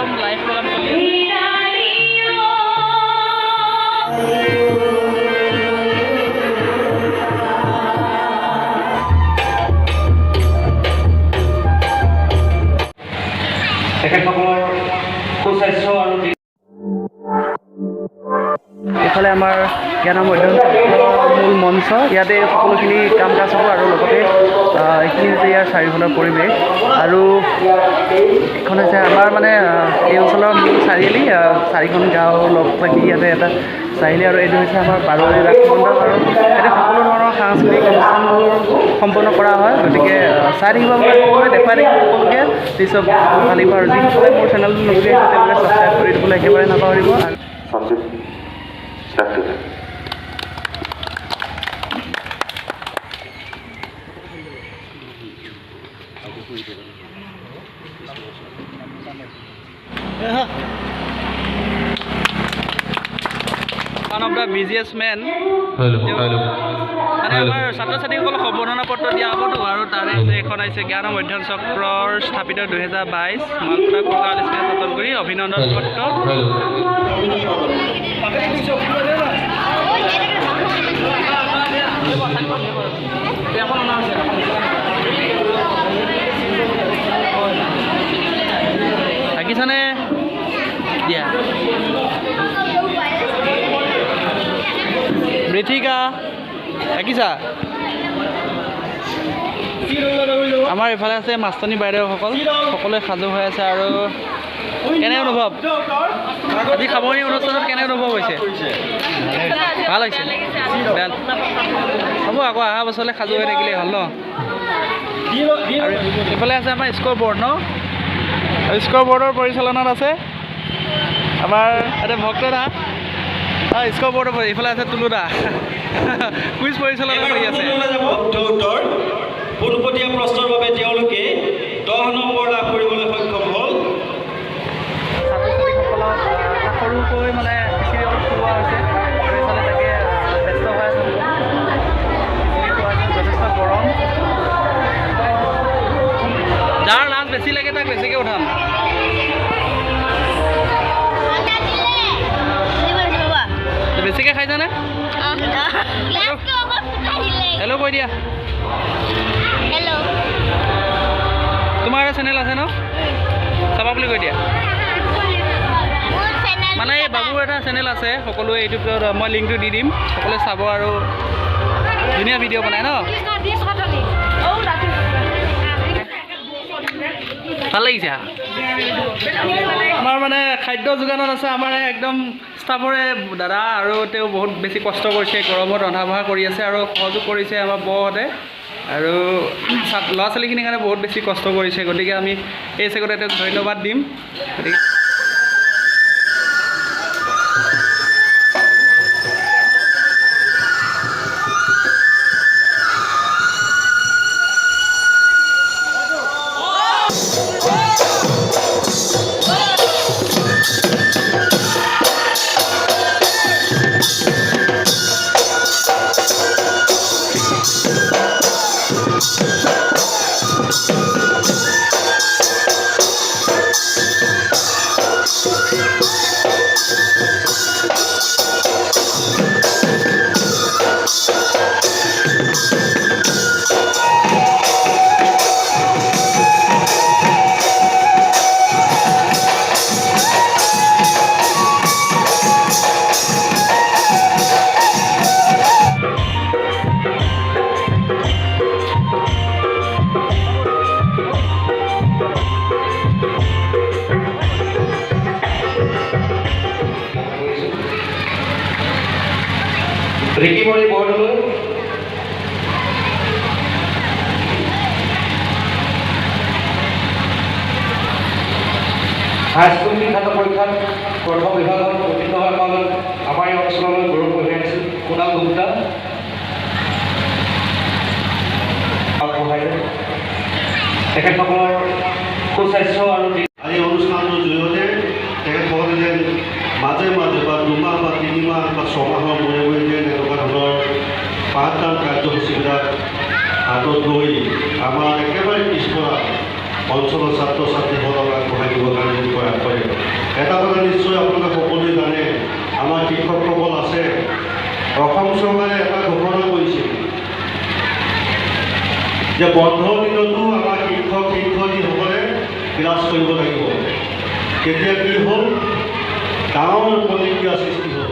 একদম live programme চলি আছে। এইফালে আমাৰ জ্ঞানম মূল মঞ্চ, ইয়াতে সকলোখিনি কাম কাজ হ'ব আৰু লগতে এইখিনি হৈছে ইয়াৰ চাৰিওফালৰ পৰিৱেশ। আৰু এইখন হৈছে আমাৰ মানে এই অঞ্চলৰ মূল চাৰিআলি, চাৰিখন গাঁও লগ লাগি ইয়াতে এটা চাৰিআলি। আৰু এইটো হৈছে আমাৰ বাৰৱাৰী ৰাস মণ্ডপ, আৰু ইয়াতে সকলো ধৰণৰ সাংস্কৃতিক অনুষ্ঠানবোৰ সম্পন্ন কৰা হয়। গতিকে চাই থাকিব সকলোৱে, দেখুৱাই থাকিব সকলোকে নিশ্চয় ভাল লাগিব। আৰু যিসকলে মোৰ চেনেলটো নতুনকৈ আহিছে তেওঁলোকে ছাবস্ক্ৰাইব কৰি দিবলৈ একেবাৰে নাপাহৰিব। One of the busiest men. Hello. মানে আমাৰ ছাত্ৰ ছাত্ৰীসকলক সম্বৰ্ধনা পত্ৰ দিয়া হ'বতো, আৰু তাৰে এখন আহিছে জ্ঞানম অধ্যয়ন চক্ৰৰ স্থাপিত 2022 মালপোৰা কুকাৰ স্থাপন কৰি অভিনন্দন পত্ৰ। থাকিছানে দিয়া মৃথিকা থাকিছা? আমাৰ এইফালে আছে মাষ্টনী বাইদেউসকল, সকলোৱে সাজু হৈ আছে। আৰু কেনে অনুভৱ আজি সামৰণি অনুষ্ঠানত, কেনে অনুভৱ হৈছে? ভাল হৈছে, বেয়া হ'ব। আকৌ অহা বছৰলৈ সাজু হৈ থাকিলেই হ'ল ন। আৰু এইফালে আছে আমাৰ স্ক'ৰ বৰ্ড ন, স্ক'ৰ বৰ্ডৰ পৰিচালনাত আছে আমাৰ এটা ভক্ত দা। স্ক'ৰ বৰ্ডৰ এইফালে আছে তুলু দা, কুইজ পৰিচালনা কৰি আছে। পোনপটীয়া প্ৰশ্নৰ বাবে তেওঁলোকে 10 নম্বৰ লাভ কৰিবলৈ সক্ষম হ'ল। ছাত্ৰ ছাত্ৰীসকলক সৰুকৈ মানে খিচিৰি অলপ খুওৱা হৈছে, আৰু এইফালে তাকে ব্যস্ত হৈ আছে। যথেষ্ট গৰম, যাৰ লাজ বেছি লাগে তাক বেছিকৈ উঠাম। বেছিকৈ খাইছানে? হেল্ল' কৈ দিয়া। তোমাৰ এটা চেনেল আছে ন, চাবা বুলি কৈ দিয়া। মানে এই বাবুৰ এটা চেনেল আছে, সকলোৱে ইউটিউবত মই লিংকটো দি দিম, সকলোৱে চাব। আৰু ধুনীয়া ভিডিঅ' বনাই ন, ভাল লাগিছে। আমাৰ মানে খাদ্য যোগানত আছে আমাৰ একদম ষ্টাফৰে দাদা, আৰু তেওঁ বহুত বেছি কষ্ট কৰিছে, গৰমত ৰন্ধা বঢ়া কৰি আছে আৰু সহযোগ কৰিছে আমাৰ বৌহঁতে। আৰু ল'ৰা ছোৱালীখিনিৰ কাৰণে বহুত বেছি কষ্ট কৰিছে, গতিকে আমি এই চেগতে তেওঁক ধন্যবাদ দিম। গতিকে ৰিকিমণি বৰদলৈ, হাইস্কুল শিক্ষান্ত পৰীক্ষাত প্ৰথম বিভাগত উত্তীৰ্ণ হোৱাৰ ফলত আমাৰ এই অঞ্চললৈ গৌৰৱ কঢ়িয়াই আনিছিল কুণাল গুপ্তা। তেখেতসকলৰ সুস্বাস্থ্য আৰু এই অনুষ্ঠানটোৰ জৰিয়তে তেখেতসকলে যেন মাজে মাজে বা 2 মাহ বা 3 মাহ বা 6 মাহৰ মূৰে মূৰে যেন এনেকুৱা ধৰণৰ পাঠদান কাৰ্যসূচীবিলাক হাতত লৈ আমাৰ একেবাৰে পিছপৰা অঞ্চলৰ ছাত্ৰ ছাত্ৰীসকলক আগবঢ়াই দিবৰ কাৰণে প্ৰয়াস কৰে। অসম চৰকাৰে এটা ঘোষণা কৰিছিল যে বন্ধৰ দিনতো আমাৰ শিক্ষক শিক্ষয়িত্ৰীসকলে ক্লাছ কৰিব লাগিব। তেতিয়া কি হ'ল, ডাঙৰ প্ৰতিক্ৰিয়া সৃষ্টি হ'ল।